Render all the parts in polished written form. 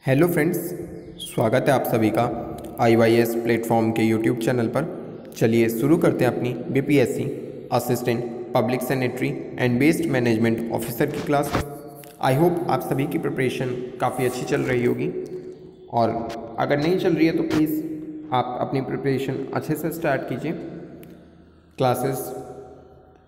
Hello friends, स्वागत है आप सभी का IYS प्लेटफॉर्म के यूट्यूब चैनल पर। चलिए शुरू करते हैं अपनी BPSC assistant public sanitary and waste management officer की क्लास। आई होप आप सभी की प्रिपरेशन काफ़ी अच्छी चल रही होगी, और अगर नहीं चल रही है तो प्लीज़ आप अपनी प्रिपरेशन अच्छे से स्टार्ट कीजिए। क्लासेस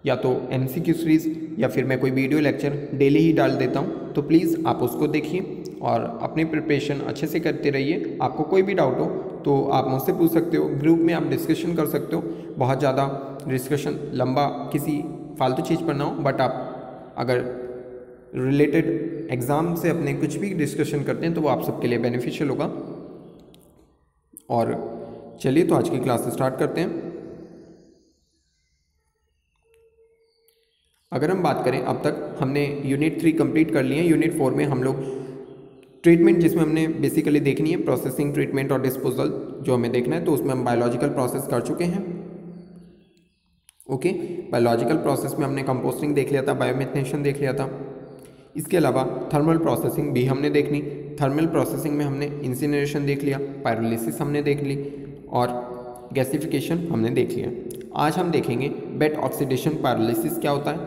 या तो MCQ सीरीज़ या फिर मैं कोई वीडियो लेक्चर डेली ही डाल देता हूँ, तो प्लीज़ आप उसको देखिए और अपनी प्रिपरेशन अच्छे से करते रहिए। आपको कोई भी डाउट हो तो आप मुझसे पूछ सकते हो, ग्रुप में आप डिस्कशन कर सकते हो। बहुत ज़्यादा डिस्कशन लंबा किसी फालतू चीज़ पर ना हो, बट आप अगर रिलेटेड एग्ज़ाम से अपने कुछ भी डिस्कशन करते हैं तो वो आप सबके लिए बेनिफिशियल होगा। और चलिए तो आज की क्लास स्टार्ट करते हैं। अगर हम बात करें, अब तक हमने यूनिट 3 कंप्लीट कर लिए हैं। यूनिट 4 में हम लोग ट्रीटमेंट, जिसमें हमने बेसिकली देखनी है प्रोसेसिंग, ट्रीटमेंट और डिस्पोजल जो हमें देखना है, तो उसमें हम बायोलॉजिकल प्रोसेस कर चुके हैं। ओके, बायोलॉजिकल प्रोसेस में हमने कंपोस्टिंग देख लिया था, बायोमेथनेशन देख लिया था। इसके अलावा थर्मल प्रोसेसिंग भी हमने देखनी। थर्मल प्रोसेसिंग में हमने इंसिनरेशन देख लिया, पायरोलिसिस हमने देख ली, और गैसिफिकेशन हमने देख लिया। आज हम देखेंगे वेट ऑक्सीडेशन पायरोलिसिस क्या होता है,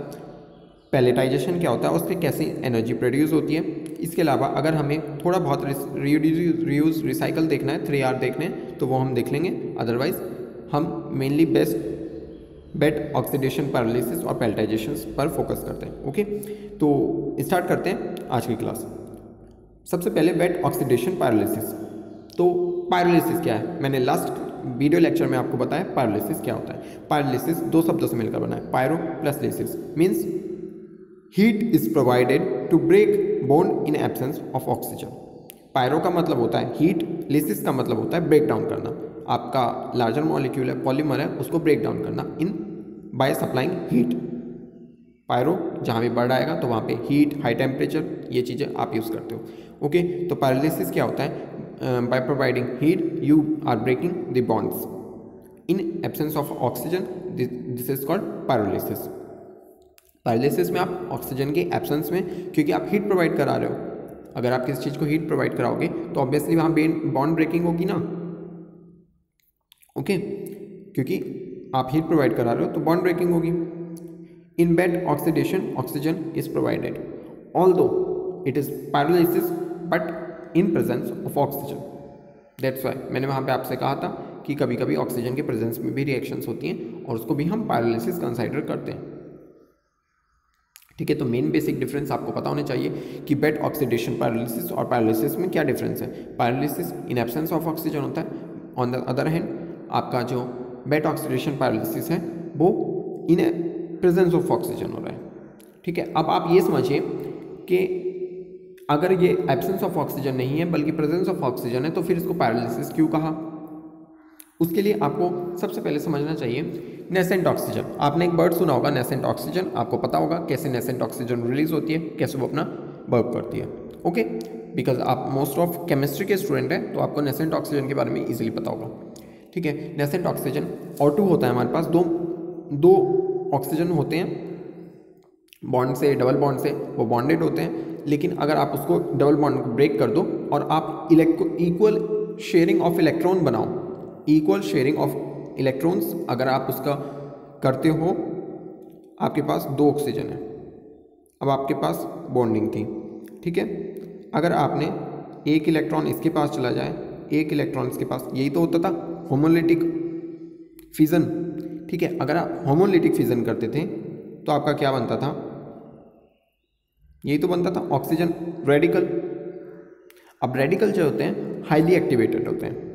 पैलेटाइजेशन क्या होता है, उससे कैसे एनर्जी प्रोड्यूस होती है। इसके अलावा अगर हमें थोड़ा बहुत रीयूज रिसाइकल देखना है, 3R देखने हैं, तो वो हम देख लेंगे। अदरवाइज हम mainly best wet oxidation pyrolysis और पैलेटाइजेशन पर फोकस करते हैं। ओके, तो स्टार्ट करते हैं आज की क्लास। सबसे पहले वेट ऑक्सीडेशन पैरालिसिस। तो पैरालिसिस क्या है, मैंने लास्ट वीडियो लेक्चर में आपको बताया पैरालिसिस क्या होता है। पैरालिसिस दो शब्दों से मिलकर बना है, pyro plus lysis, means heat is provided to break bond in absence of oxygen. Pyro का मतलब होता है हीट, लिसिस का मतलब होता है ब्रेक डाउन करना। आपका लार्जर मॉलिक्यूल है, पॉलीमर है, उसको ब्रेक डाउन करना in by supplying heat. Pyro जहाँ भी वर्ड आएगा तो वहाँ पे हीट, हाई टेम्परेचर, ये चीज़ें आप यूज़ करते हो। ओके, तो पैरालिसिस क्या होता है, by providing heat you are breaking the bonds in absence of oxygen, this is called pyrolysis. Pyrolysis में आप ऑक्सीजन के एब्सेंस में, क्योंकि आप हीट प्रोवाइड करा रहे हो, अगर आप किसी चीज़ को हीट प्रोवाइड कराओगे तो ऑब्वियसली वहाँ बॉन्ड ब्रेकिंग होगी ना। ओके, क्योंकि आप हीट प्रोवाइड करा रहे हो तो बॉन्ड ब्रेकिंग होगी। In wet oxidation oxygen is provided although it is pyrolysis but in presence of oxygen. That's why मैंने वहाँ पे आपसे कहा था कि कभी कभी ऑक्सीजन के प्रेजेंस में भी रिएक्शंस होती हैं और उसको भी हम पैरालिसिस कंसिडर करते हैं। ठीक है, तो मेन बेसिक डिफरेंस आपको पता होने चाहिए कि वेट ऑक्सीडेशन पैरालिसिस और पैरालिसिस में क्या डिफरेंस है। Paralysis in absence of oxygen होता है, ऑन द अदर हैंड आपका जो वेट ऑक्सीडेशन पैरालिसिस है वो इन प्रेजेंस ऑफ ऑक्सीजन हो रहा है। ठीक है, अब आप ये समझिए कि अगर ये एब्सेंस ऑफ ऑक्सीजन नहीं है बल्कि प्रेजेंस ऑफ ऑक्सीजन है, तो फिर इसको पैरालिसिस क्यों कहा। उसके लिए आपको सबसे पहले समझना चाहिए नेसेंट ऑक्सीजन। आपने एक वर्ड सुना होगा नेसेंट ऑक्सीजन, आपको पता होगा कैसे नेसेंट ऑक्सीजन रिलीज होती है, कैसे वो अपना वर्क करती है। ओके, बिकॉज आप मोस्ट ऑफ केमिस्ट्री के स्टूडेंट हैं तो आपको नेसेंट ऑक्सीजन के बारे में इजीली पता होगा। ठीक है, नेसेंट ऑक्सीजन O2 होता है हमारे पास, दो ऑक्सीजन होते हैं, बॉन्ड से, डबल बॉन्ड से वो बॉन्डेड होते हैं। लेकिन अगर आप उसको डबल बॉन्ड को ब्रेक कर दो और आप इक्वल शेयरिंग ऑफ इलेक्ट्रॉन बनाओ, इक्वल शेयरिंग ऑफ इलेक्ट्रॉन्स अगर आप उसका करते हो, आपके पास 2 ऑक्सीजन है, अब आपके पास बॉन्डिंग थी। ठीक है, अगर आपने एक इलेक्ट्रॉन इसके पास चला जाए, एक इलेक्ट्रॉन इसके पास, यही तो होता था होमोलिटिक फिजन। ठीक है, अगर आप होमोलिटिक फिजन करते थे तो आपका क्या बनता था, यही तो बनता था ऑक्सीजन रेडिकल। अब रेडिकल जो होते हैं हाईली एक्टिवेटेड होते हैं।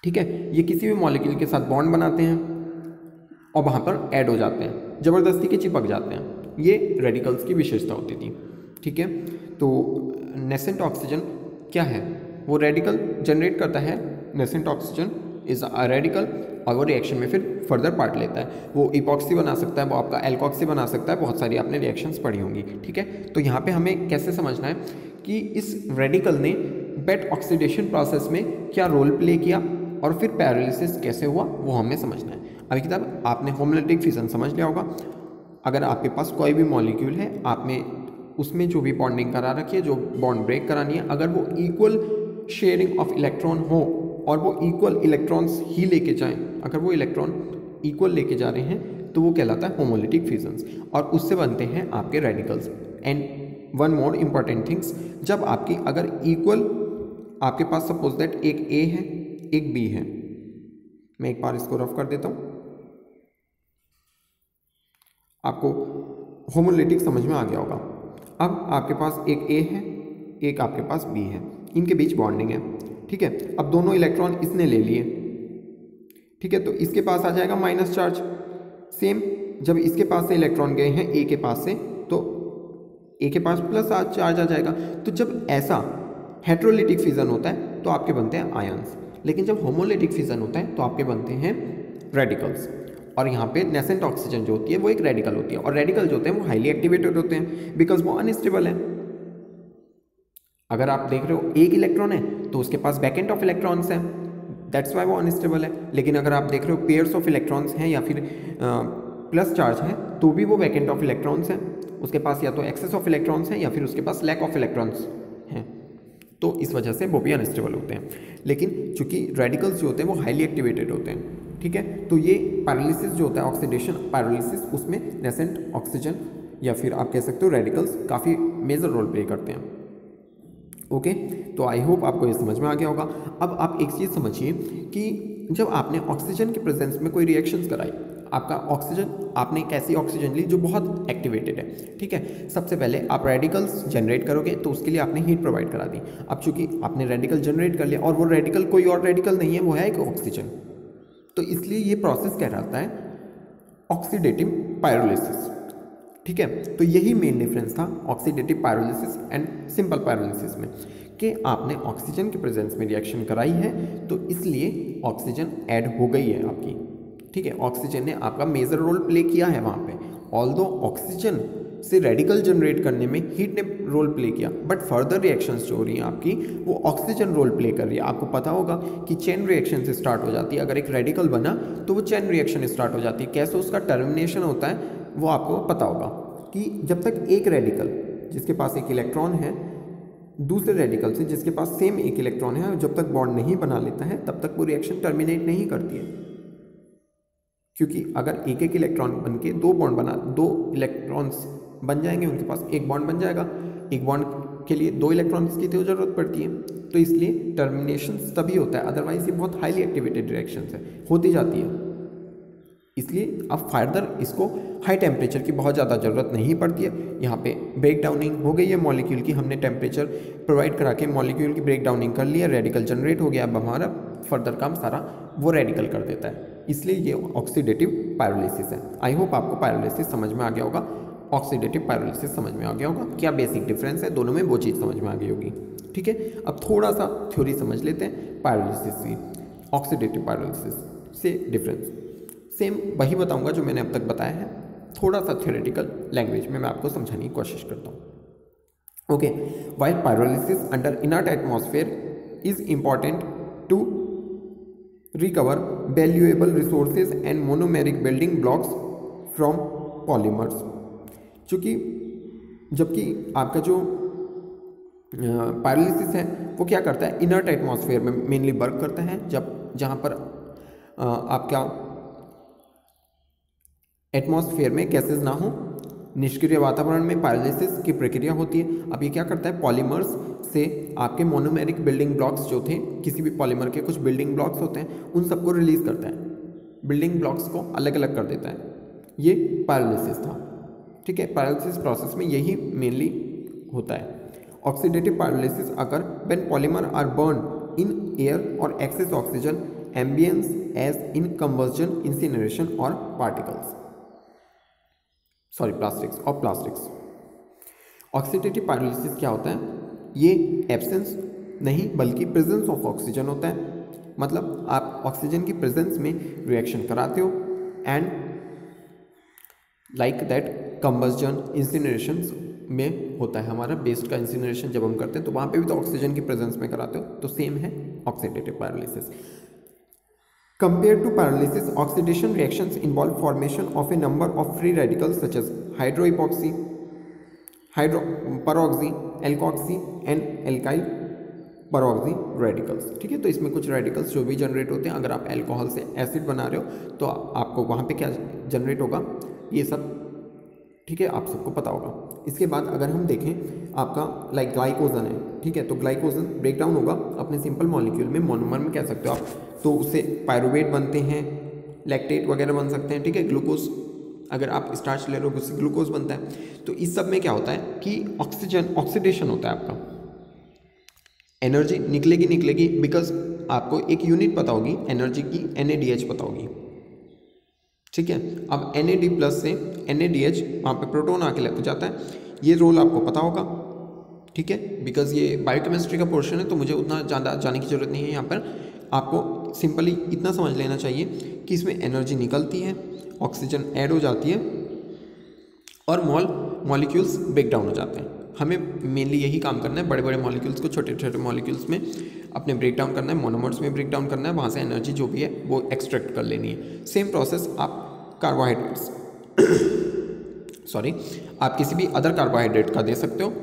ठीक है, ये किसी भी मॉलिक्यूल के साथ बॉन्ड बनाते हैं और वहाँ पर ऐड हो जाते हैं, ज़बरदस्ती के चिपक जाते हैं। ये रेडिकल्स की विशेषता होती थी। ठीक है, तो नेसेंट ऑक्सीजन क्या है, वो रेडिकल जनरेट करता है। Nascent oxygen is a radical, और वो रिएक्शन में फिर फर्दर पार्ट लेता है। वो इपॉक्सी बना सकता है, वो आपका एल्कोक्सी बना सकता है, बहुत सारी आपने रिएक्शंस पढ़ी होंगी। ठीक है, तो यहाँ पे हमें कैसे समझना है कि इस रेडिकल ने वेट ऑक्सीडेशन प्रोसेस में क्या रोल प्ले किया और फिर पैरालिसिस कैसे हुआ, वो हमें समझना है। अभी किताब आपने होमोलिटिक फिजन समझ लिया होगा। अगर आपके पास कोई भी मॉलिक्यूल है, आप में उसमें जो भी बॉन्डिंग करा रखी है, जो बॉन्ड ब्रेक करानी है, अगर वो इक्वल शेयरिंग ऑफ इलेक्ट्रॉन हो और वो इक्वल इलेक्ट्रॉन्स ही लेके जाएं, अगर वो इलेक्ट्रॉन इक्वल लेके जा रहे हैं तो वो कहलाता है होमोलिटिक फ्यूजन्स और उससे बनते हैं आपके radicals. And one more important things, जब आपकी अगर इक्वल आपके पास सपोज दैट एक ए है एक बी है, मैं एक बार इसको रफ कर देता हूँ, आपको होमोलिटिक समझ में आ गया होगा। अब आपके पास एक ए है एक आपके पास बी है, इनके बीच बॉन्डिंग है, ठीक है। अब दोनों इलेक्ट्रॉन इसने ले लिए, ठीक है, तो इसके पास आ जाएगा माइनस चार्ज। सेम जब इसके पास से इलेक्ट्रॉन गए हैं ए के पास से, तो ए के पास प्लस चार्ज आ जाएगा। तो जब ऐसा हेट्रोलिटिक फिजन होता है तो आपके बनते हैं आयंस, लेकिन जब होमोलिटिक फिजन होता है तो आपके बनते हैं रेडिकल्स। और यहाँ पे नेसेंट ऑक्सीजन जो होती है वो एक रेडिकल होती है, और रेडिकल जो होते हैं वो हाईली एक्टिवेटेड होते हैं बिकॉज वो अनस्टेबल है। अगर आप देख रहे हो एक इलेक्ट्रॉन है तो उसके पास बैकेंट ऑफ इलेक्ट्रॉन्स हैं, दैट्स वाई वो अनस्टेबल है। लेकिन अगर आप देख रहे हो पेयर्स ऑफ इलेक्ट्रॉन्स हैं या फिर प्लस चार्ज है तो भी वो वैकेंट ऑफ इलेक्ट्रॉन्स हैं, उसके पास या तो एक्सेस ऑफ इलेक्ट्रॉन्स हैं या फिर उसके पास लैक ऑफ इलेक्ट्रॉन्स हैं, तो इस वजह से वो भी अनस्टेबल होते हैं। लेकिन चूंकि रेडिकल्स जो होते हैं वो हाईली एक्टिवेटेड होते हैं, ठीक है, तो ये पायरोलिसिस जो होता है, ऑक्सीडेशन पायरोलिसिस, उसमें नेसेंट ऑक्सीजन या फिर आप कह सकते हो रेडिकल्स काफ़ी मेजर रोल प्ले करते हैं। ओके, तो आई होप आपको ये समझ में आ गया होगा। अब आप एक चीज़ समझिए कि जब आपने ऑक्सीजन के प्रेजेंस में कोई रिएक्शंस कराई, आपका ऑक्सीजन, आपने एक ऐसी ऑक्सीजन ली जो बहुत एक्टिवेटेड है, ठीक है, सबसे पहले आप रेडिकल्स जनरेट करोगे तो उसके लिए आपने हीट प्रोवाइड करा दी। अब चूंकि आपने रेडिकल जनरेट कर लिया और वो रेडिकल कोई और रेडिकल नहीं है, वो है एक ऑक्सीजन, तो इसलिए ये प्रोसेस कहलाता है ऑक्सीडेटिव पायरोलिसिस, ठीक है। तो यही मेन डिफरेंस था oxidative pyrolysis and simple pyrolysis में, कि आपने ऑक्सीजन के प्रेजेंस में रिएक्शन कराई है तो इसलिए ऑक्सीजन ऐड हो गई है आपकी, ठीक है, ऑक्सीजन ने आपका मेजर रोल प्ले किया है वहाँ पे। ऑल्दो ऑक्सीजन से रेडिकल जनरेट करने में हीट ने रोल प्ले किया, बट फर्दर रिएक्शंस जो हो रही हैं आपकी वो ऑक्सीजन रोल प्ले कर रही है। आपको पता होगा कि चेन रिएक्शन से स्टार्ट हो जाती है, अगर एक रेडिकल बना तो वो चेन रिएक्शन स्टार्ट हो जाती है। कैसे उसका टर्मिनेशन होता है वो आपको पता होगा कि जब तक एक रेडिकल जिसके पास एक इलेक्ट्रॉन है दूसरे रेडिकल से जिसके पास सेम एक इलेक्ट्रॉन है, जब तक बॉन्ड नहीं बना लेता है तब तक वो रिएक्शन टर्मिनेट नहीं करती है, क्योंकि अगर एक एक इलेक्ट्रॉन बन के दो इलेक्ट्रॉन्स बन जाएंगे, उनके पास एक बॉन्ड बन जाएगा, एक बॉन्ड के लिए दो इलेक्ट्रॉन्स की तो जरूरत पड़ती है, तो इसलिए टर्मिनेशन तभी होता है, अदरवाइज ये बहुत हाईली एक्टिवेटेड रिएक्शंस है, होती जाती है। इसलिए अब फर्दर इसको हाई टेम्परेचर की बहुत ज़्यादा ज़रूरत नहीं पड़ती है। यहाँ पे ब्रेक डाउनिंग हो गई है मॉलिक्यूल की, हमने टेम्परेचर प्रोवाइड करा के मॉलिक्यूल की ब्रेक डाउनिंग कर लिया, रेडिकल जनरेट हो गया, अब हमारा फर्दर काम सारा वो रेडिकल कर देता है, इसलिए ये ऑक्सीडेटिव पायरोलिसिस है। आई होप आपको पायरोलिसिस समझ में आ गया होगा, ऑक्सीडेटिव पायरोलिसिस समझ में आ गया होगा, क्या बेसिक डिफरेंस है दोनों में वो चीज़ समझ में आ गई होगी, ठीक है। अब थोड़ा सा थ्योरी समझ लेते हैं पायरोलिसिस की, ऑक्सीडेटिव पायरोलिसिस से डिफरेंस सेम वही बताऊंगा जो मैंने अब तक बताया है, थोड़ा सा थ्योरेटिकल लैंग्वेज में मैं आपको समझाने की कोशिश करता हूँ। Okay, while pyrolysis under inert atmosphere is important to recover valuable resources and monomeric building blocks from polymers, क्योंकि जबकि आपका जो पायरोलिसिस है वो क्या करता है, इनर्ट एटमॉस्फेयर में मेनली वर्क करता है, जहाँ पर आपका एटमॉस्फेयर में गैसेज ना हो, निष्क्रिय वातावरण में पायरोलिसिस की प्रक्रिया होती है। अब ये क्या करता है, पॉलीमर्स से आपके मोनोमेरिक बिल्डिंग ब्लॉक्स जो थे, किसी भी पॉलीमर के कुछ बिल्डिंग ब्लॉक्स होते हैं उन सबको रिलीज करता है, बिल्डिंग ब्लॉक्स को अलग अलग कर देता है, ये पायरोलिसिस था, ठीक है। पायरोलिसिस प्रोसेस में यही मेनली होता है। Oxidative pyrolysis occur when polymer are burn in air or excess oxygen ambience as in combustion, incineration or particles, plastics. Oxidative pyrolysis क्या होता है, ये एब्सेंस नहीं बल्कि प्रेजेंस ऑफ ऑक्सीजन होता है, मतलब आप ऑक्सीजन की प्रेजेंस में रिएक्शन कराते हो एंड लाइक दैट कंबस्जन, इंसिनरेशन में होता है हमारा वेस्ट का इंसिनरेशन जब हम करते हैं तो वहाँ पे भी तो ऑक्सीजन की प्रेजेंस में कराते हो, तो सेम है oxidative pyrolysis. Compared to pyrolysis, oxidation reactions involve formation of a number of free radicals such as hydroepoxy, hydro परऑक्सी, alkoxy and alkyl परऑक्सी radicals. ठीक है, तो इसमें कुछ रेडिकल्स जो भी जनरेट होते हैं, अगर आप अल्कोहल से एसिड बना रहे हो तो आपको वहाँ पे क्या जनरेट होगा, ये सब ठीक है आप सबको पता होगा। इसके बाद अगर हम देखें आपका लाइक ग्लाइकोजन है, ठीक है, तो ग्लाइकोजन ब्रेक डाउन होगा अपने सिंपल मॉलिक्यूल में, मोनोमर में कह सकते हो आप, तो उससे पायरुवेट बनते हैं, लैक्टेट वगैरह बन सकते हैं। ठीक है, ग्लूकोज, अगर आप स्टार्च ले रहे हो उससे ग्लूकोज बनता है। तो इस सब में क्या होता है कि ऑक्सीजन ऑक्सीडेशन होता है, आपका एनर्जी निकलेगी बिकॉज आपको एक यूनिट पता होगी एनर्जी की, NADH पता होगी। ठीक है, अब NAD+ से NADH वहाँ पे प्रोटॉन आके लग जाता है, ये रोल आपको पता होगा। ठीक है, बिकॉज ये बायोकेमिस्ट्री का पोर्शन है तो मुझे उतना ज़्यादा जाने की ज़रूरत नहीं है। यहाँ पर आपको सिंपली इतना समझ लेना चाहिए कि इसमें एनर्जी निकलती है, ऑक्सीजन ऐड हो जाती है और मॉलिक्यूल्स ब्रेक डाउन हो जाते हैं। हमें मेनली यही काम करना है, बड़े बड़े मॉलिक्यूल्स को छोटे छोटे मॉलिक्यूल्स में अपने ब्रेक डाउन करना है, मोनोमर्स में ब्रेक डाउन करना है, वहाँ से एनर्जी जो भी है वो एक्सट्रैक्ट कर लेनी है। सेम प्रोसेस आप कार्बोहाइड्रेट्स सॉरी आप किसी भी अदर कार्बोहाइड्रेट का दे सकते हो।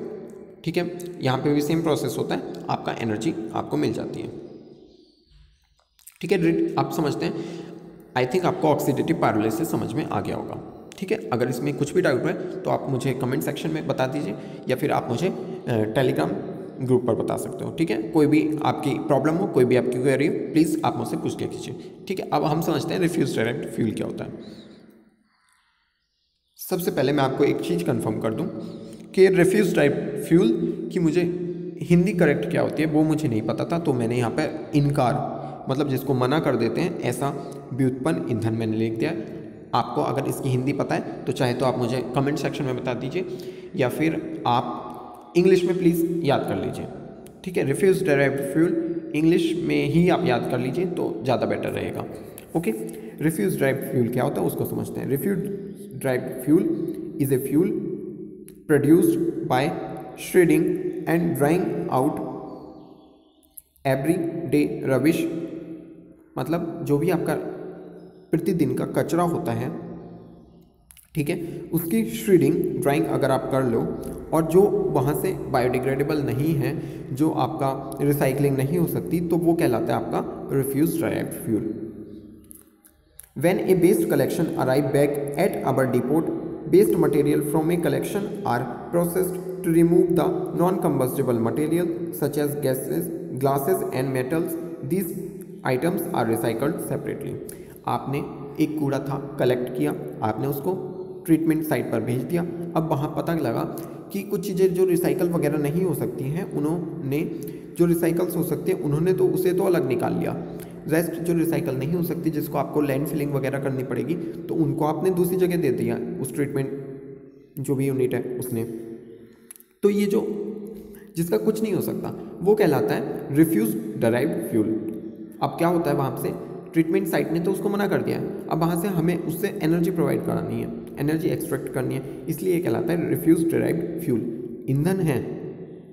ठीक है, यहाँ पे भी सेम प्रोसेस होता है, आपका एनर्जी आपको मिल जाती है। ठीक है, आप समझते हैं, आई थिंक आपको ऑक्सीडेटिव पायरोलिसिस समझ में आ गया होगा। ठीक है, अगर इसमें कुछ भी डाउट है तो आप मुझे कमेंट सेक्शन में बता दीजिए या फिर आप मुझे टेलीग्राम ग्रुप पर बता सकते हो। ठीक है, कोई भी आपकी प्रॉब्लम हो, कोई भी आपकी क्वेरी हो, प्लीज़ आप मुझसे पूछ लिया कीजिए। ठीक है, अब हम समझते हैं रिफ्यूज डायरेक्ट फ्यूल क्या होता है। सबसे पहले मैं आपको एक चीज़ कंफर्म कर दूं कि रिफ्यूज डायरेक्ट फ्यूल की मुझे हिंदी करेक्ट क्या होती है वो मुझे नहीं पता था, तो मैंने यहाँ पर इनकार मतलब जिसको मना कर देते हैं ऐसा व्युत्पन्न ईंधन मैंने लिख दिया। आपको अगर इसकी हिंदी पता है तो चाहे तो आप मुझे कमेंट सेक्शन में बता दीजिए या फिर आप इंग्लिश में प्लीज़ याद कर लीजिए। ठीक है, रिफ्यूज डायरेक्ट फ्यूल इंग्लिश में ही आप याद कर लीजिए तो ज़्यादा बेटर रहेगा। ओके, रिफ्यूज डायरेक्ट फ्यूल क्या होता है उसको समझते हैं। Refuse derived fuel is a fuel produced by shredding and drying out everyday rubbish, मतलब जो भी आपका प्रतिदिन का कचरा होता है, ठीक है, उसकी श्रेडिंग ड्राइंग अगर आप कर लो और जो वहाँ से बायोडिग्रेडेबल नहीं है, जो आपका रिसाइकलिंग नहीं हो सकती, तो वो कहलाता है आपका refuse derived fuel. When a waste collection arrive back at our depot, waste material from a collection are processed to remove the non-combustible material such as gases, glasses and metals. These items are recycled separately. आपने एक कूड़ा था collect किया, आपने उसको treatment site पर भेज दिया। अब वहाँ पता लगा कि कुछ चीज़ें जो रिसाइकल वगैरह नहीं हो सकती हैं, उन्होंने जो रिसाइकल्स हो सकती हैं उन्होंने तो उसे तो अलग निकाल लिया, रेस्ट जो रिसाइकल नहीं हो सकती जिसको आपको लैंड फिलिंग वगैरह करनी पड़ेगी तो उनको आपने दूसरी जगह दे दिया उस ट्रीटमेंट जो भी यूनिट है उसने। तो ये जो जिसका कुछ नहीं हो सकता वो कहलाता है रिफ्यूज डायराइव्ड फ्यूल। अब क्या होता है, वहाँ से ट्रीटमेंट साइट ने तो उसको मना कर दिया है, अब वहाँ से हमें उससे एनर्जी प्रोवाइड करानी है, एनर्जी एक्सट्रैक्ट करनी है, इसलिए ये कहलाता है रिफ्यूज डायराइव्ड फ्यूल। ईंधन है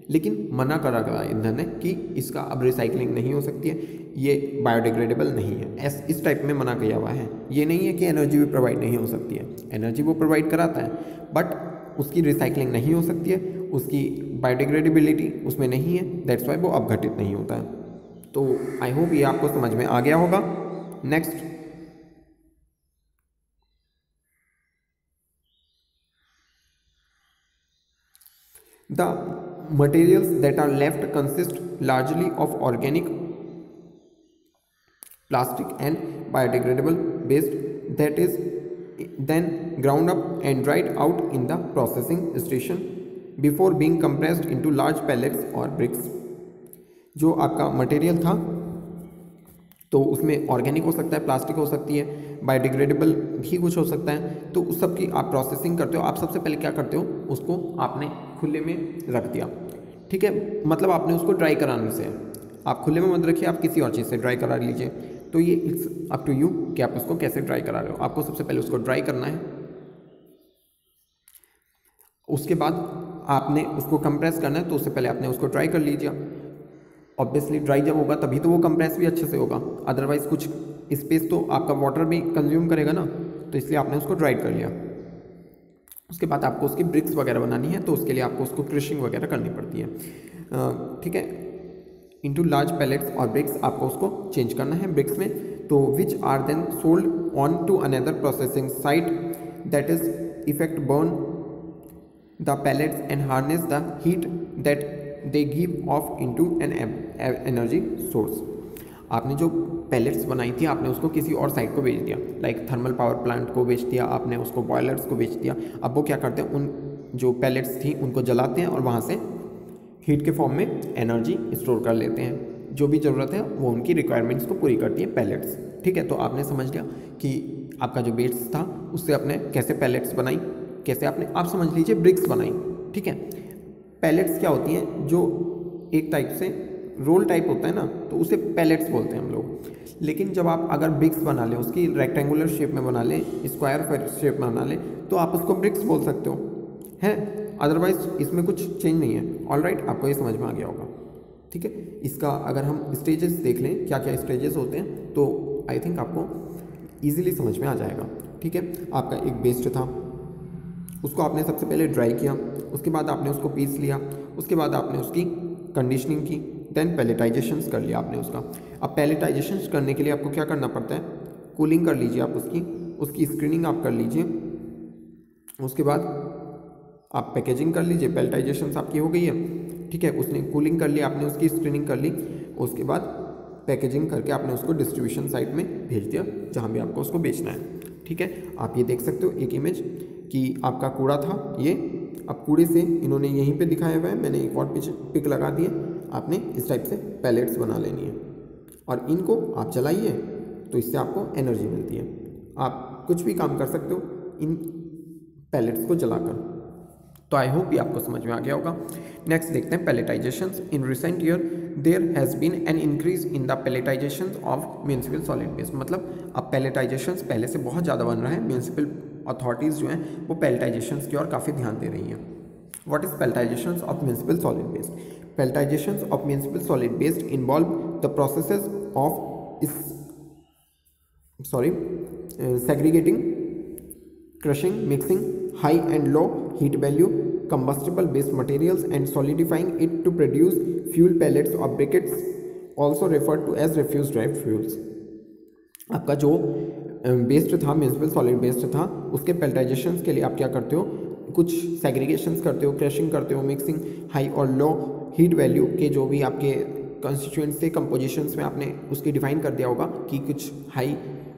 लेकिन मना करा गया ईंधन है कि इसका अब रिसाइकलिंग नहीं हो सकती है, ये बायोडिग्रेडेबल नहीं है, इस टाइप में मना किया हुआ है। ये नहीं है कि एनर्जी भी प्रोवाइड नहीं हो सकती है, एनर्जी वो प्रोवाइड कराता है बट उसकी रिसाइकलिंग नहीं हो सकती है, उसकी बायोडिग्रेडेबिलिटी उसमें नहीं है, दैट्स वाई वो अपघटित नहीं होता है। तो आई होप ये आपको समझ में आ गया होगा। Next, the materials that are left consist largely of organic, plastic and biodegradable waste that is then ground up and dried out in the processing station before being compressed into large pellets or bricks। जो आपका material था तो उसमें organic हो सकता है, plastic हो सकती है, बायोडिग्रेडेबल भी कुछ हो सकता है, तो उस सब की आप प्रोसेसिंग करते हो। आप सबसे पहले क्या करते हो, उसको आपने खुले में रख दिया, ठीक है, मतलब आपने उसको ड्राई कराने से, आप खुले में मत रखिए, आप किसी और चीज़ से ड्राई करा लीजिए। तो ये इट्स अप टू यू कि आप उसको कैसे ड्राई करा रहे हो। आपको सबसे पहले उसको ड्राई करना है, उसके बाद आपने उसको कंप्रेस करना है, तो उससे पहले आपने उसको ड्राई कर लीजिए। ऑब्वियसली ड्राई जब होगा तभी तो वो कंप्रेस भी अच्छे से होगा, अदरवाइज कुछ स्पेस तो आपका वाटर भी कंज्यूम करेगा ना, तो इसलिए आपने उसको ड्राई कर लिया। उसके बाद आपको उसकी ब्रिक्स वगैरह बनानी है, तो उसके लिए आपको उसको क्रशिंग वगैरह करनी पड़ती है, ठीक है। इनटू लार्ज पैलेट्स और ब्रिक्स आपको उसको चेंज करना है ब्रिक्स में, तो which are then sold on to another processing site that is effect burn the pellets and harness the heat that they give off into an energy source. आपने जो pallets बनाई थी आपने उसको किसी और साइट को बेच दिया, लाइक थर्मल पावर प्लांट को बेच दिया आपने, उसको बॉयलर्स को बेच दिया। अब वो क्या करते हैं, उन जो पैलेट्स थी उनको जलाते हैं और वहाँ से हीट के फॉर्म में एनर्जी स्टोर कर लेते हैं। जो भी ज़रूरत है वो उनकी रिक्वायरमेंट्स को पूरी करती है पैलेट्स, ठीक है। तो आपने समझ लिया कि आपका जो बेस था उससे आपने कैसे पैलेट्स बनाई, कैसे आपने, आप समझ लीजिए ब्रिक्स बनाई, ठीक है। पैलेट्स क्या होती हैं, जो एक टाइप से रोल टाइप होता है ना, तो उसे पैलेट्स बोलते हैं हम लोग। लेकिन जब आप अगर ब्रिक्स बना लें, उसकी रेक्टेंगुलर शेप में बना लें, स्क्वायर शेप में बना लें, तो आप उसको ब्रिक्स बोल सकते हो, है। अदरवाइज इसमें कुछ चेंज नहीं है। ऑलराइट, आपको ये समझ में आ गया होगा, ठीक है। इसका अगर हम स्टेजेस देख लें, क्या क्या स्टेजेस होते हैं, तो आई थिंक आपको ईजिली समझ में आ जाएगा, ठीक है। आपका एक बेस्ड था, उसको आपने सबसे पहले ड्राई किया, उसके बाद आपने उसको पीस लिया, उसके बाद आपने उसकी कंडीशनिंग की, देन पैलेटाइजेशंस कर लिया आपने उसका। अब पैलेटाइजेशंस करने के लिए आपको क्या करना पड़ता है, कूलिंग कर लीजिए आप उसकी स्क्रीनिंग आप कर लीजिए, उसके बाद आप पैकेजिंग कर लीजिए। पैलेटाइजेशंस आपकी हो गई है, ठीक है। उसने कूलिंग कर लिया, आपने उसकी स्क्रीनिंग कर ली, उसके बाद पैकेजिंग करके आपने उसको डिस्ट्रीब्यूशन साइट में भेज दिया जहाँ भी आपको उसको बेचना है, ठीक है। आप ये देख सकते हो एक इमेज कि आपका कूड़ा था ये, अब कूड़े से इन्होंने यहीं पे दिखाया हुआ है, मैंने एक और पिक लगा दी है। आपने इस टाइप से पैलेट्स बना लेनी है और इनको आप जलाइए, तो इससे आपको एनर्जी मिलती है। आप कुछ भी काम कर सकते हो इन पैलेट्स को जलाकर। तो आई होप ये आपको समझ में आ गया होगा। नेक्स्ट देखते हैं pelletizations. In recent year there has been an increase in the pelletizations of municipal solid waste. मतलब अब पैलेटाइजेशंस पहले से बहुत ज़्यादा बन रहा है, म्यूनिसिपल अथॉरिटीज़ जो हैं वो पैलेटाइजेशंस की ओर काफ़ी ध्यान दे रही हैं। What is pelletizations of municipal solid waste? Pelletizations of municipal solid waste involve the processes of segregating, crushing, mixing high and low heat value combustible waste materials and solidifying it to produce fuel pellets or briquettes, also referred to as refuse derived fuels। आपका जो waste था, municipal solid waste था, उसके पैलेटाइजेशंस के लिए आप क्या करते हो, कुछ सेग्रीगेशंस करते हो, क्रशिंग करते हो, मिक्सिंग हाई और लो हीट वैल्यू के जो भी आपके कंस्टिट्यूएंट्स थे, कंपोजिशंस में आपने उसकी डिफाइन कर दिया होगा कि कुछ हाई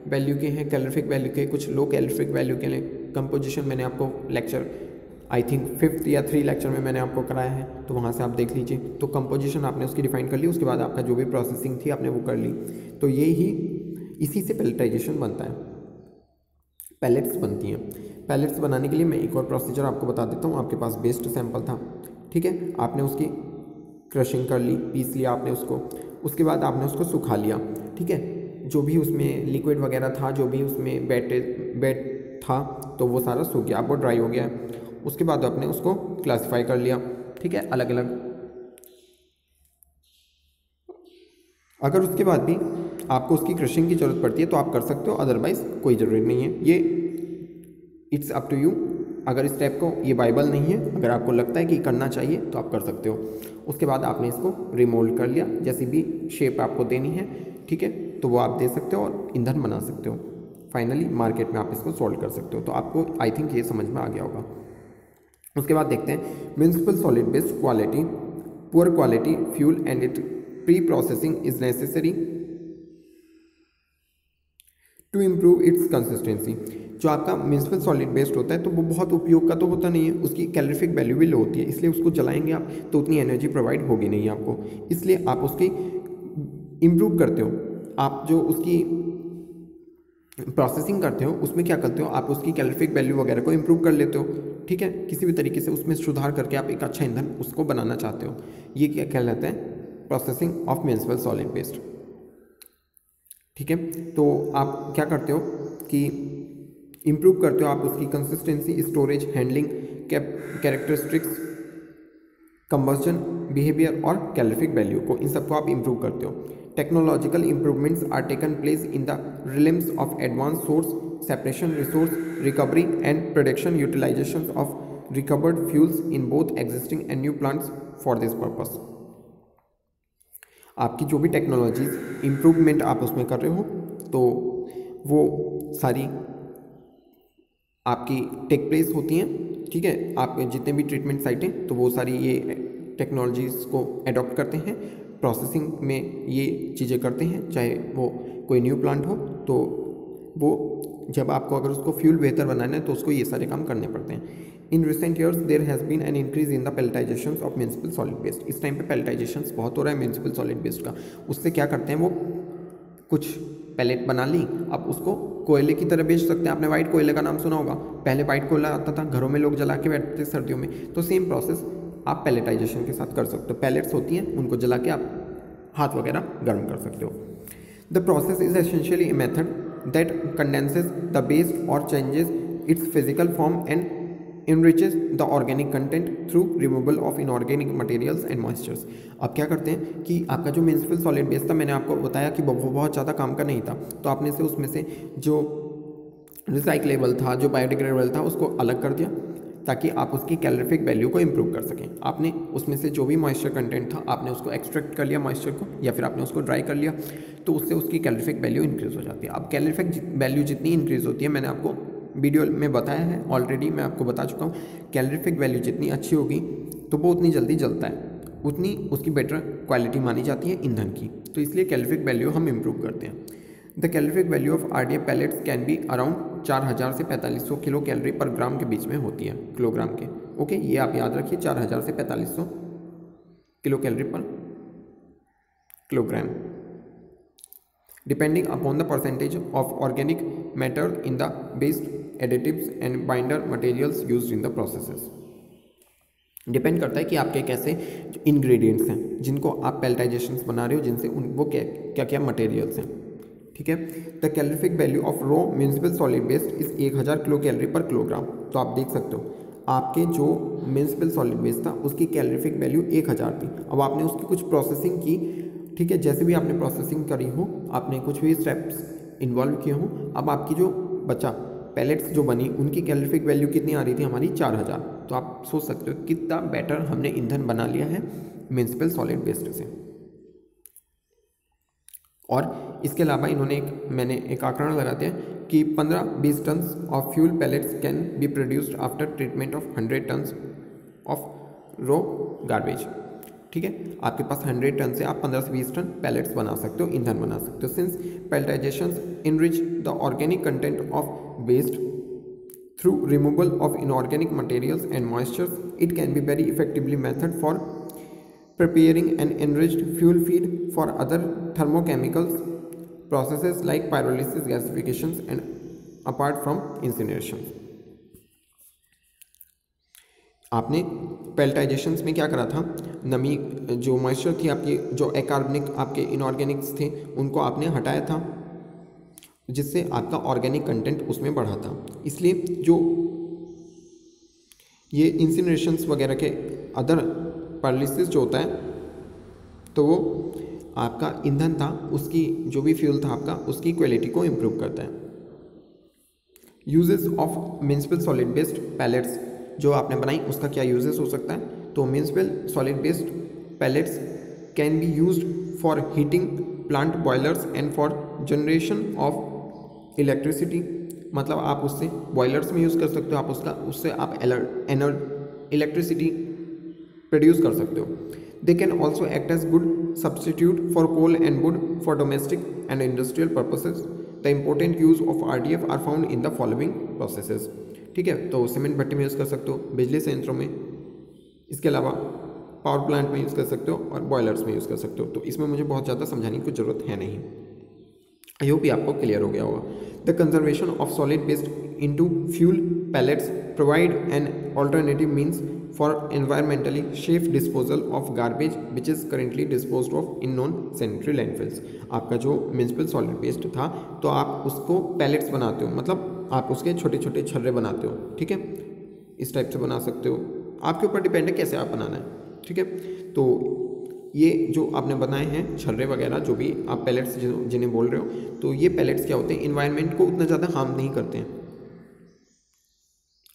वैल्यू के हैं कैलोरीफिक वैल्यू के, कुछ लो कैलोरीफिक वैल्यू के लिए कंपोजिशन मैंने आपको लेक्चर आई थिंक 5th या 3 लेक्चर में मैंने आपको कराया है, तो वहाँ से आप देख लीजिए। तो कंपोजिशन आपने उसकी डिफाइन कर ली, उसके बाद आपका जो भी प्रोसेसिंग थी आपने वो कर ली, तो ये ही इसी से पैलेटाइजेशन बनता है, पैलेट्स बनती हैं। पैलेट्स बनाने के लिए मैं एक और प्रोसीजर आपको बता देता हूँ। आपके पास बेस्ड सैंपल था, ठीक है, आपने उसकी क्रशिंग कर ली, पीस लिया आपने उसको, उसके बाद आपने उसको सुखा लिया, ठीक है। जो भी उसमें लिक्विड वगैरह था, जो भी उसमें बेड था, तो वो सारा सूख गया, अब वो ड्राई हो गया। उसके बाद आपने उसको क्लासीफाई कर लिया, ठीक है, अलग अलग। अगर उसके बाद भी आपको उसकी क्रशिंग की ज़रूरत पड़ती है तो आप कर सकते हो, अदरवाइज़ कोई ज़रूरी नहीं है। ये इट्स अप टू यू। अगर इस स्टेप को ये बाइबल नहीं है, अगर आपको लगता है कि करना चाहिए तो आप कर सकते हो। उसके बाद आपने इसको रिमोल्ड कर लिया, जैसी भी शेप आपको देनी है, ठीक है, तो वो आप दे सकते हो और ईंधन बना सकते हो। फाइनली मार्केट में आप इसको सोल्ड कर सकते हो। तो आपको आई थिंक ये समझ में आ गया होगा। उसके बाद देखते हैं municipal solid waste quality, poor quality fuel and it pre processing is necessary to improve its consistency. जो आपका म्यूनिसिपल सॉलिड वेस्ट होता है तो वो बहुत उपयोग का तो होता नहीं है, उसकी कैलोरीफिक वैल्यू भी लो होती है, इसलिए उसको जलाएंगे आप तो उतनी एनर्जी प्रोवाइड होगी नहीं आपको, इसलिए आप उसकी इम्प्रूव करते हो। आप जो उसकी प्रोसेसिंग करते हो उसमें क्या करते हो, आप उसकी कैलोरीफिक वैल्यू वगैरह को इम्प्रूव कर लेते हो, ठीक है, किसी भी तरीके से उसमें सुधार करके आप एक अच्छा ईंधन उसको बनाना चाहते हो। ये क्या कहलाता है, processing of municipal solid waste, ठीक है। तो आप क्या करते हो कि इम्प्रूव करते हो आप उसकी consistency, storage, handling, characteristics, combustion behaviour और कैलोरीफिक वैल्यू को, इन सबको आप इम्प्रूव करते हो। Technological improvements are taken place in the realms of advance source separation, resource recovery and production utilization of recovered fuels in both existing and new plants for this purpose. आपकी जो भी technologies improvement आप उसमें कर रहे हो तो वो सारी आपकी टेक प्लेस होती हैं, ठीक है। आप जितने भी ट्रीटमेंट साइट हैं तो वो सारी ये टेक्नोलॉजीज़ को एडॉप्ट करते हैं, प्रोसेसिंग में ये चीज़ें करते हैं। चाहे वो कोई न्यू प्लांट हो तो वो जब आपको अगर उसको फ्यूल बेहतर बनाना है तो उसको ये सारे काम करने पड़ते हैं। In recent years there has been an increase in the pelletization of municipal solid waste. इस टाइम पे पेल्टाइजेशन बहुत हो रहा है म्युनिसिपल सॉलिड वेस्ट का। उससे क्या करते हैं वो कुछ पैलेट बना ली, अब उसको कोयले की तरह बेच सकते हैं। आपने वाइट कोयले का नाम सुना होगा, पहले वाइट कोयला आता था, घरों में लोग जला के बैठते थे सर्दियों में। तो सेम प्रोसेस आप पैलेटाइजेशन के साथ कर सकते हो। पैलेट्स होती हैं, उनको जला के आप हाथ वगैरह गर्म कर सकते हो। The process is essentially a method that condenses the waste or changes its physical form and enriches the organic content through removal of inorganic materials and moistures। अब क्या करते हैं कि आपका जो म्युनिसिपल सॉलिड वेस्ट था, मैंने आपको बताया कि वो बहुत ज़्यादा काम का नहीं था, तो आपने से उसमें से जो रिसाइक्लेबल था, जो बायोडिग्रेडेबल था, उसको अलग कर दिया ताकि आप उसकी कैलोरीफिक वैल्यू को इम्प्रूव कर सकें। आपने उसमें से जो भी मॉइस्चर कंटेंट था आपने उसको एक्सट्रैक्ट कर लिया मॉइस्चर को, या फिर आपने उसको ड्राई कर लिया, तो उससे उसकी कैलोरीफिक वैल्यू इंक्रीज़ हो जाती है। अब कैलोरीफिक वैल्यू जितनी इंक्रीज़ होती है, मैंने आपको वीडियो में बताया है ऑलरेडी, मैं आपको बता चुका हूँ, कैलोरीफिक वैल्यू जितनी अच्छी होगी तो वो उतनी जल्दी जलता है, उतनी उसकी बेटर क्वालिटी मानी जाती है ईंधन की। तो इसलिए कैलोरीफिक वैल्यू हम इम्प्रूव करते हैं। The calorific value of RDF pellets can be around 4000 से 4500 किलो कैलोरी पर ग्राम के बीच में होती है, किलोग्राम के। ओके, ये आप याद रखिए, 4000 से 4500 kilo calorie per kilogram, depending upon the percentage of organic matter in the based additives and binder materials used in the processes. Depend करता है कि आपके कैसे इंग्रेडिएंट्स हैं जिनको आप पेल्टाइजेशंस बना रहे हो, जिनसे वो क्या क्या मटेरियल्स हैं, ठीक है। The calorific value of raw municipal solid waste is 1000 kilo calorie per kilogram. तो आप देख सकते हो आपके जो म्युनिसिपल सॉलिड वेस्ट था उसकी कैलोरीफिक वैल्यू 1000 थी। अब आपने उसकी कुछ प्रोसेसिंग की, ठीक है, जैसे भी आपने प्रोसेसिंग करी हो, आपने कुछ भी स्टेप्स इन्वॉल्व किए हो, अब आपकी जो बचा पैलेट्स जो बनी उनकी कैलोरीफिक वैल्यू कितनी आ रही थी हमारी 4000। तो आप सोच सकते हो कितना बेटर हमने ईंधन बना लिया है म्युनिसिपल सॉलिड वेस्ट से। और इसके अलावा इन्होंने मैंने एक आंकड़ा लगा दिया कि 15-20 ton of fuel pellets can be produced after treatment of 100 ton of raw garbage, ठीक है। आपके पास 100 टन से आप 15 से 20 टन पैलेट्स बना सकते हो, ईंधन बना सकते हो। Since pelletization enrich the organic content of waste through removal of inorganic materials and moistures, it can be very effectively method for preparing an enriched fuel feed for other thermochemicals processes like pyrolysis, gasifications and apart from incineration। आपने पेल्टाइजेशंस में क्या करा था, नमी जो moisture थी आपकी, जो अकार्बनिक आपके इनऑर्गेनिक्स थे, उनको आपने हटाया था जिससे आपका ऑर्गेनिक कंटेंट उसमें बढ़ा था। इसलिए जो ये इंसिनरेशंस वगैरह के अदर पायरोलिसिस जो होता है तो वो आपका ईंधन था, उसकी जो भी फ्यूल था आपका, उसकी क्वालिटी को इम्प्रूव करता है। Uses of municipal solid waste pellets जो आपने बनाई उसका क्या यूजेस हो सकता है, तो municipal solid waste pellets can be used for heating plant boilers and for generation of electricity. मतलब आप उससे बॉयलर्स में यूज़ कर सकते हो, आप उससे आप इलेक्ट्रिसिटी प्रोड्यूस कर सकते हो। They can also act as good substitute for coal and wood for domestic and industrial purposes. The important use of RDF are found in the following processes, ठीक है। तो सीमेंट भट्टी में यूज़ कर सकते हो, बिजली संयंत्रों में, इसके अलावा पावर प्लांट में यूज़ कर सकते हो और बॉयलर्स में यूज़ कर सकते हो। तो इसमें मुझे बहुत ज़्यादा समझाने की ज़रूरत है नहीं, आई होप ये आपको क्लियर हो गया होगा। The conservation of solid waste into fuel pellets provide an alternative means for environmentally safe disposal of garbage which is currently disposed of in non-sanitary landfills। आपका जो म्युनिसिपल सॉलिड वेस्ट था तो आप उसको पैलेट्स बनाते हो, मतलब आप उसके छोटे छोटे छर्रे बनाते हो, ठीक है, इस टाइप से बना सकते हो, आपके ऊपर डिपेंड है कैसे आप बनाना है, ठीक है। तो ये जो आपने बनाए हैं छर्रे वगैरह जो भी आप पैलेट्स जिन्हें बोल रहे हो, तो ये पैलेट्स क्या होते हैं, इन्वायरमेंट को उतना ज़्यादा हार्म नहीं करते हैं,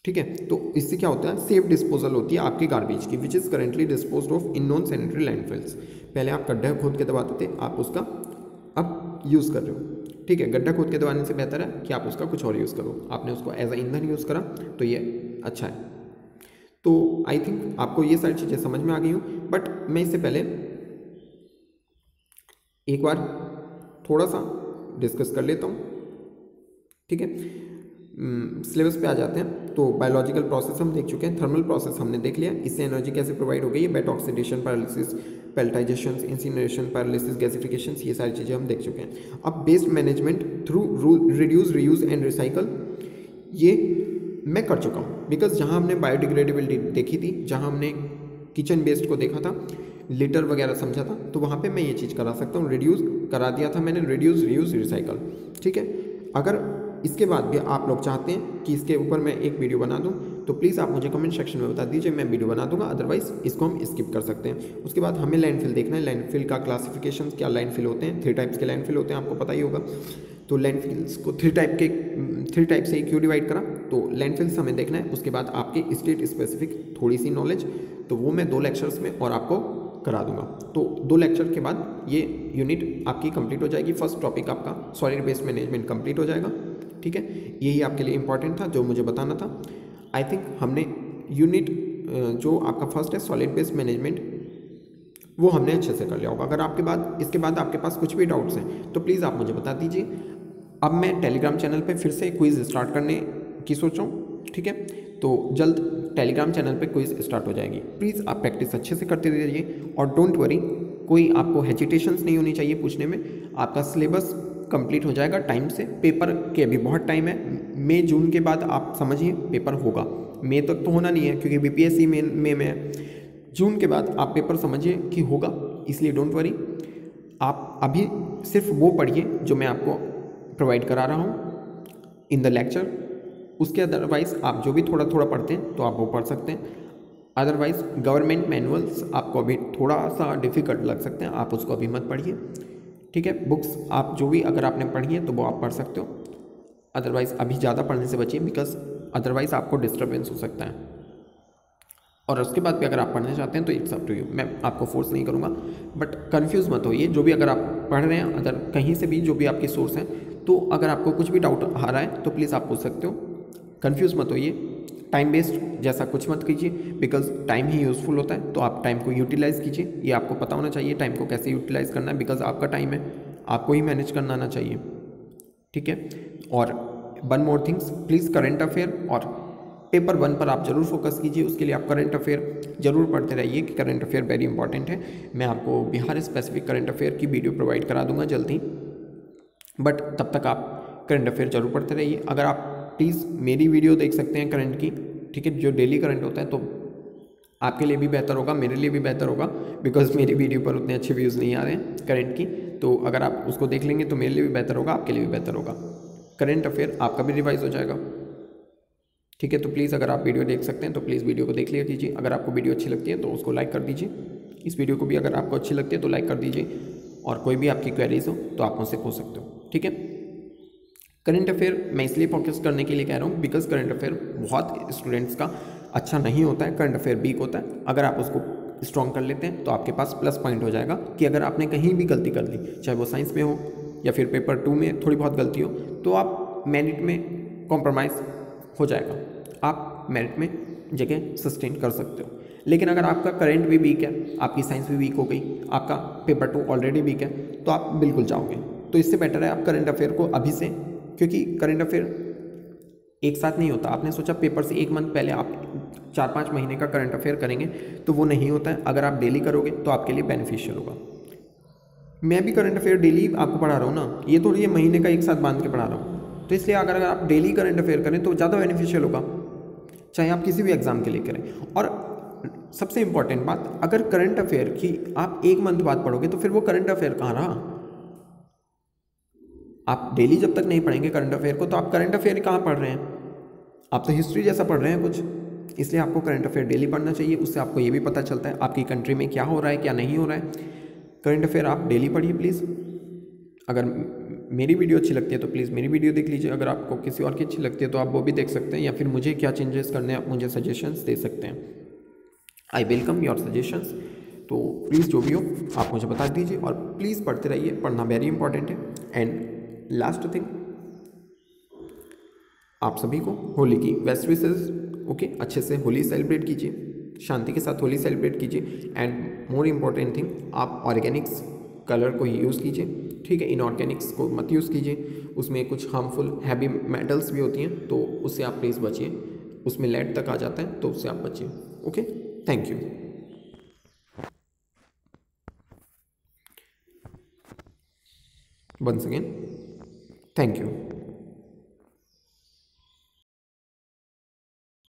ठीक है। तो इससे क्या होता है, सेफ डिस्पोजल होती है आपकी गार्बेज की, which is currently disposed of in non sanitary landfills. पहले आप गड्ढा खोद के दबाते थे, आप उसका अब यूज़ कर रहे हो। ठीक है, गड्ढा खोद के दबाने से बेहतर है कि आप उसका कुछ और यूज़ करो। आपने उसको एज अ ईंधन यूज़ करा तो ये अच्छा है। तो आई थिंक आपको ये सारी चीज़ें समझ में आ गई हूँ, बट मैं इससे पहले एक बार थोड़ा सा डिस्कस कर लेता हूँ। ठीक है, सिलेबस पे आ जाते हैं। तो बायोलॉजिकल प्रोसेस हम देख चुके हैं, थर्मल प्रोसेस हमने देख लिया, इससे एनर्जी कैसे प्रोवाइड हो गई है, wet oxidation, pyrolysis, pelletization, incineration, pyrolysis, gasification, ये सारी चीज़ें हम देख चुके हैं। अब waste management through reduce, reuse and recycle, ये मैं कर चुका हूँ। बिकॉज जहाँ हमने बायोडिग्रेडेबिलिटी देखी थी, जहाँ हमने किचन वेस्ट को देखा था, लिटर वगैरह समझा था, तो वहाँ पे मैं ये चीज़ करा सकता हूँ। रिड्यूस करा दिया था मैंने, रिड्यूस, रीयूज, रिसाइकल। ठीक है, अगर इसके बाद भी आप लोग चाहते हैं कि इसके ऊपर मैं एक वीडियो बना दूं, तो प्लीज़ आप मुझे कमेंट सेक्शन में बता दीजिए, मैं वीडियो बना दूंगा। अदरवाइज इसको हम स्किप कर सकते हैं। उसके बाद हमें लैंडफिल देखना है, लैंडफिल का क्लासिफिकेशन, क्या लैंडफिल होते हैं। 3 टाइप्स के लैंडफिल होते हैं, आपको पता ही होगा। तो लैंडफिल्स को 3 टाइप से क्यों डिवाइड करा, तो लैंडफिल्स हमें देखना है। उसके बाद आपके स्टेट स्पेसिफिक थोड़ी सी नॉलेज, तो वो मैं 2 लेक्चर्स में और आपको करा दूंगा। तो 2 लेक्चर के बाद ये यूनिट आपकी कंप्लीट हो जाएगी। फर्स्ट टॉपिक आपका सॉलिड वेस्ट मैनेजमेंट कंप्लीट हो जाएगा। ठीक है, यही आपके लिए इंपॉर्टेंट था जो मुझे बताना था। आई थिंक हमने यूनिट जो आपका फर्स्ट है सॉलिड वेस्ट मैनेजमेंट, वो हमने अच्छे से कर लिया होगा। अगर आपके बाद इसके बाद आपके पास कुछ भी डाउट्स हैं तो प्लीज़ आप मुझे बता दीजिए। अब मैं टेलीग्राम चैनल पे फिर से क्विज़ स्टार्ट करने की सोच रहा हूँ। ठीक है, तो जल्द टेलीग्राम चैनल पे क्विज़ स्टार्ट हो जाएगी। प्लीज़ आप प्रैक्टिस अच्छे से करते रहिए और डोंट वरी, कोई आपको हेजिटेशंस नहीं होनी चाहिए पूछने में। आपका सिलेबस कंप्लीट हो जाएगा टाइम से। पेपर के अभी बहुत टाइम है, मई जून के बाद आप समझिए पेपर होगा। मई तक तो होना नहीं है क्योंकि बीपीएससी में है। जून के बाद आप पेपर समझिए कि होगा, इसलिए डोंट वरी। आप अभी सिर्फ वो पढ़िए जो मैं आपको प्रोवाइड करा रहा हूँ इन द लेक्चर। उसके अदरवाइज आप जो भी थोड़ा थोड़ा पढ़ते हैं तो आप वो पढ़ सकते हैं। अदरवाइज गवर्नमेंट मैनुअल्स आपको अभी थोड़ा सा डिफ़िकल्ट लग सकते हैं, आप उसको अभी मत पढ़िए। ठीक है, बुक्स आप जो भी अगर आपने पढ़ी है तो वो आप पढ़ सकते हो। अदरवाइज़ अभी ज़्यादा पढ़ने से बचिए, बिकॉज अदरवाइज़ आपको डिस्टर्बेंस हो सकता है। और उसके बाद भी अगर आप पढ़ना चाहते हैं तो इट्स अप टू यू, मैं आपको फोर्स नहीं करूँगा। बट कंफ्यूज मत होइए, जो भी अगर आप पढ़ रहे हैं, अगर कहीं से भी जो भी आपके सोर्स हैं, तो अगर आपको कुछ भी डाउट आ रहा है तो प्लीज़ आप पूछ सकते हो। कंफ्यूज मत होइए, टाइम वेस्ट जैसा कुछ मत कीजिए, बिकॉज टाइम ही यूज़फुल होता है। तो आप टाइम को यूटिलाइज़ कीजिए, ये आपको पता होना चाहिए टाइम को कैसे यूटिलाइज़ करना है, बिकॉज आपका टाइम है, आपको ही मैनेज करना आना चाहिए। ठीक है, और one more things, please current affair और पेपर 1 पर आप जरूर फोकस कीजिए। उसके लिए आप करंट अफेयर जरूर पढ़ते रहिए कि करंट अफेयर वेरी इंपॉर्टेंट है। मैं आपको बिहार स्पेसिफिक करंट अफेयर की वीडियो प्रोवाइड करा दूंगा जल्दी, बट तब तक आप करंट अफेयर जरूर पढ़ते रहिए। अगर आप प्लीज़ मेरी वीडियो देख सकते हैं करंट की, ठीक है, जो डेली करंट होता है, तो आपके लिए भी बेहतर होगा, मेरे लिए भी बेहतर होगा, बिकॉज मेरी वीडियो पर उतने अच्छे व्यूज़ नहीं आ रहे हैं करंट की। तो अगर आप उसको देख लेंगे तो मेरे लिए भी बेहतर होगा, आपके लिए भी बेहतर होगा। करंट अफेयर आपका भी रिवाइज हो जाएगा। ठीक है, तो प्लीज़ अगर आप वीडियो देख सकते हैं तो प्लीज़ वीडियो को देख लिया कीजिए। अगर आपको वीडियो अच्छी लगती है तो उसको लाइक कर दीजिए। इस वीडियो को भी अगर आपको अच्छी लगती है तो लाइक कर दीजिए, और कोई भी आपकी क्वेरीज हो तो आप मुझसे पूछ सकते हो। ठीक है, करंट अफेयर मैं इसलिए फोकस करने के लिए कह रहा हूँ बिकॉज करंट अफेयर बहुत स्टूडेंट्स का अच्छा नहीं होता है, करंट अफेयर वीक होता है। अगर आप उसको स्ट्रॉन्ग कर लेते हैं तो आपके पास प्लस पॉइंट हो जाएगा कि अगर आपने कहीं भी गलती कर ली, चाहे वो साइंस में हो या फिर पेपर 2 में थोड़ी बहुत गलती हो, तो आप मेरिट में कॉम्प्रोमाइज़ हो जाएगा, आप मेरिट में जगह सस्टेन कर सकते हो। लेकिन अगर आपका करंट भी वीक है, आपकी साइंस भी वीक हो गई, आपका पेपर 2 ऑलरेडी वीक है, तो आप बिल्कुल जाओगे। तो इससे बेटर है आप करंट अफेयर को अभी से, क्योंकि करंट अफेयर एक साथ नहीं होता। आपने सोचा पेपर से 1 मंथ पहले आप 4-5 महीने का करंट अफेयर करेंगे, तो वो नहीं होता है। अगर आप डेली करोगे तो आपके लिए बेनिफिशियल होगा। मैं भी करंट अफेयर डेली आपको पढ़ा रहा हूँ ना, ये थोड़ी ये महीने का एक साथ बांध के पढ़ा रहा हूँ। तो इसलिए अगर आप डेली करंट अफेयर करें तो ज़्यादा बेनिफिशियल होगा, चाहे आप किसी भी एग्जाम के लिए करें। और सबसे इंपॉर्टेंट बात, अगर करंट अफेयर की आप 1 मंथ बाद पढ़ोगे तो फिर वो करंट अफेयर कहाँ रहा। आप डेली जब तक नहीं पढ़ेंगे करंट अफेयर को, तो आप करंट अफेयर कहाँ पढ़ रहे हैं, आप तो हिस्ट्री जैसा पढ़ रहे हैं कुछ। इसलिए आपको करंट अफेयर डेली पढ़ना चाहिए, उससे आपको ये भी पता चलता है आपकी कंट्री में क्या हो रहा है क्या नहीं हो रहा है। करंट अफेयर आप डेली पढ़िए प्लीज़। अगर मेरी वीडियो अच्छी लगती है तो प्लीज़ मेरी वीडियो देख लीजिए, अगर आपको किसी और की अच्छी लगती है तो आप वो भी देख सकते हैं, या फिर मुझे क्या चेंजेस करने हैं आप मुझे सजेशंस दे सकते हैं। I welcome your suggestions. तो प्लीज़ जो भी हो आप मुझे बता दीजिए, और प्लीज़ पढ़ते रहिए, पढ़ना वेरी इंपॉर्टेंट है। एंड लास्ट थिंग, आप सभी को होली की बेस्ट विशेस। ओके, अच्छे से होली सेलिब्रेट कीजिए, शांति के साथ होली सेलिब्रेट कीजिए। एंड मोर इम्पॉर्टेंट थिंग, आप ऑर्गेनिक्स कलर को ही यूज़ कीजिए, ठीक है, इनऑर्गेनिक्स को मत यूज़ कीजिए, उसमें कुछ हार्मफुल हैवी मेटल्स भी होती हैं, तो उससे आप प्लीज़ बचिए, उसमें लेड तक आ जाता है, तो उससे आप बचिए। Okay, thank you. Once again thank you.